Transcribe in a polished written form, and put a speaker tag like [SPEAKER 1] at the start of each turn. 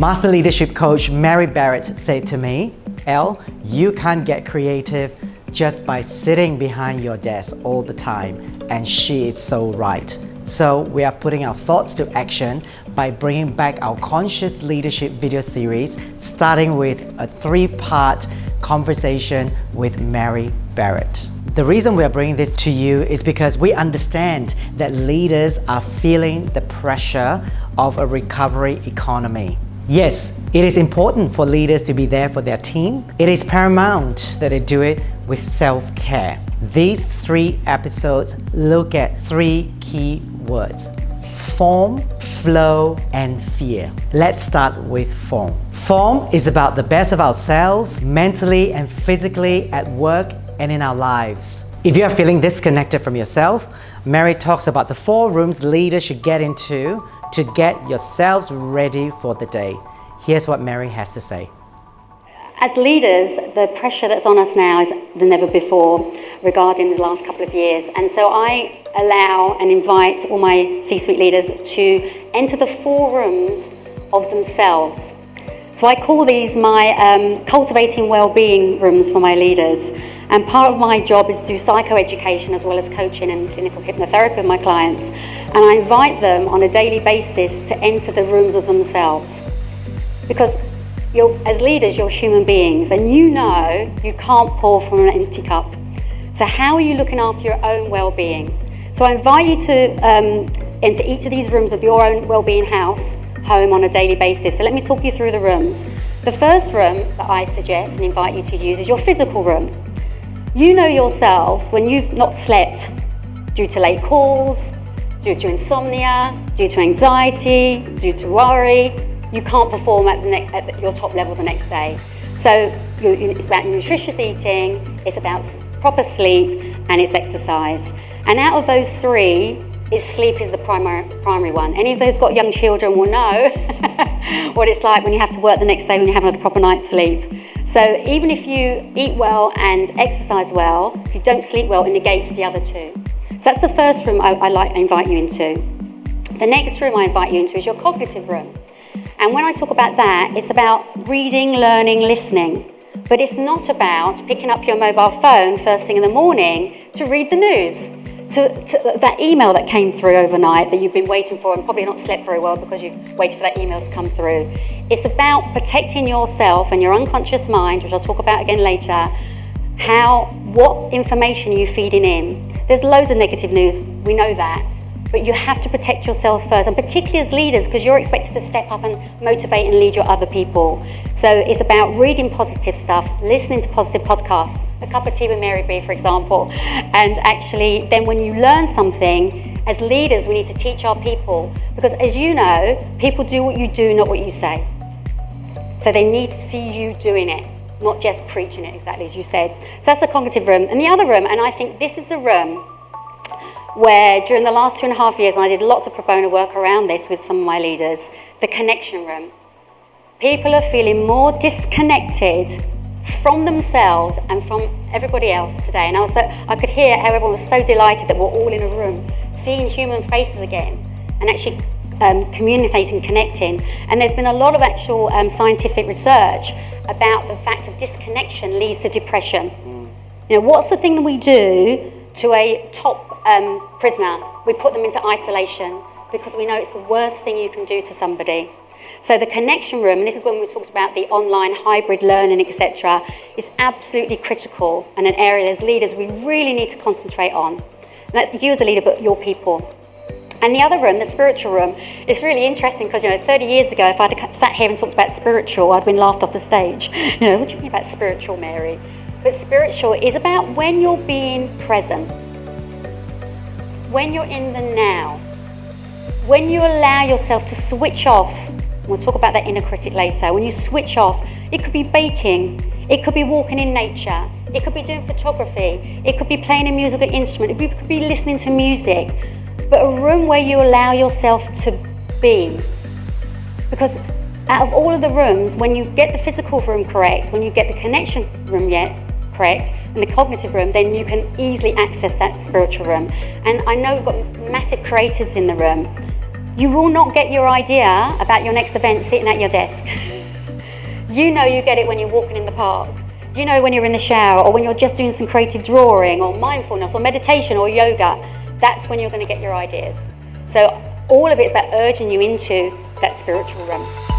[SPEAKER 1] Master leadership coach Mary Barrett said to me, "Elle, you can't get creative just by sitting behind your desk all the time." And she is so right. So we are putting our thoughts to action by bringing back our conscious leadership video series, starting with a 3-part conversation with Mary Barrett. The reason we are bringing this to you is because we understand that leaders are feeling the pressure of a recovery economy. Yes, it is important for leaders to be there for their team. It is paramount that they do it with self-care. These 3 episodes look at 3 key words: form, flow, and fear. Let's start with form. Form is about the best of ourselves, mentally and physically, at work and in our lives. If you are feeling disconnected from yourself, Mary talks about the 4 rooms leaders should get into to get yourselves ready for the day. Here's what Mary has to say.
[SPEAKER 2] As leaders, the pressure that's on us now is than never before regarding the last couple of years. And so I allow and invite all my C-suite leaders to enter the 4 rooms of themselves. So I call these my cultivating wellbeing rooms for my leaders. And part of my job is to do psychoeducation as well as coaching and clinical hypnotherapy with my clients. And I invite them on a daily basis to enter the rooms of themselves. Because as leaders, you're human beings, and you know you can't pour from an empty cup. So how are you looking after your own well-being? So I invite you to enter each of these rooms of your own well-being home on a daily basis. So let me talk you through the rooms. The first room that I suggest and invite you to use is your physical room. You know yourselves when you've not slept due to late calls, due to insomnia, due to anxiety, due to worry. You can't perform at your top level the next day. So it's about nutritious eating, it's about proper sleep, and it's exercise. And out of those 3, sleep is the primary one. Any of those got young children will know what it's like when you have to work the next day when you haven't had a proper night's sleep. So even if you eat well and exercise well, if you don't sleep well, it negates the other 2. So that's the first room I invite you into. The next room I invite you into is your cognitive room. And when I talk about that, it's about reading, learning, listening. But it's not about picking up your mobile phone first thing in the morning to read the news, to that email that came through overnight that you've been waiting for and probably not slept very well because you've waited for that email to come through. It's about protecting yourself and your unconscious mind, which I'll talk about again later, what information are you feeding in. There's loads of negative news, we know that. But you have to protect yourself first, and particularly as leaders, because you're expected to step up and motivate and lead your other people. So it's about reading positive stuff, listening to positive podcasts, a cup of tea with Mary B, for example. And actually, then when you learn something, as leaders, we need to teach our people, because as you know, people do what you do, not what you say. So they need to see you doing it, not just preaching it, exactly as you said. So that's the cognitive room. And the other room, and I think this is the room where during the last 2.5 years, and I did lots of pro bono work around this with some of my leaders, the connection room. People are feeling more disconnected from themselves and from everybody else today. And I could hear how everyone was so delighted that we're all in a room, seeing human faces again, and actually communicating, connecting. And there's been a lot of actual scientific research about the fact of disconnection leads to depression. You know, what's the thing that we do to a top prisoner? We put them into isolation because we know it's the worst thing you can do to somebody. So the connection room, and this is when we talked about the online hybrid learning, etc., is absolutely critical and an area as leaders we really need to concentrate on. And that's you as a leader, but your people. And the other room, the spiritual room, is really interesting because, 30 years ago, if I'd have sat here and talked about spiritual, I'd been laughed off the stage. What do you mean about spiritual, Mary? But spiritual is about when you're being present, when you're in the now, when you allow yourself to switch off. We'll talk about that inner critic later. When you switch off, it could be baking, it could be walking in nature, it could be doing photography, it could be playing a musical instrument, it could be listening to music, but a room where you allow yourself to be. Because out of all of the rooms, when you get the physical room correct, when you get the connection room correct, and the cognitive room, then you can easily access that spiritual room. And I know we've got massive creatives in the room. You will not get your idea about your next event sitting at your desk. You know you get it when you're walking in the park. You know when you're in the shower, or when you're just doing some creative drawing or mindfulness or meditation or yoga. That's when you're going to get your ideas. So all of it's about urging you into that spiritual realm.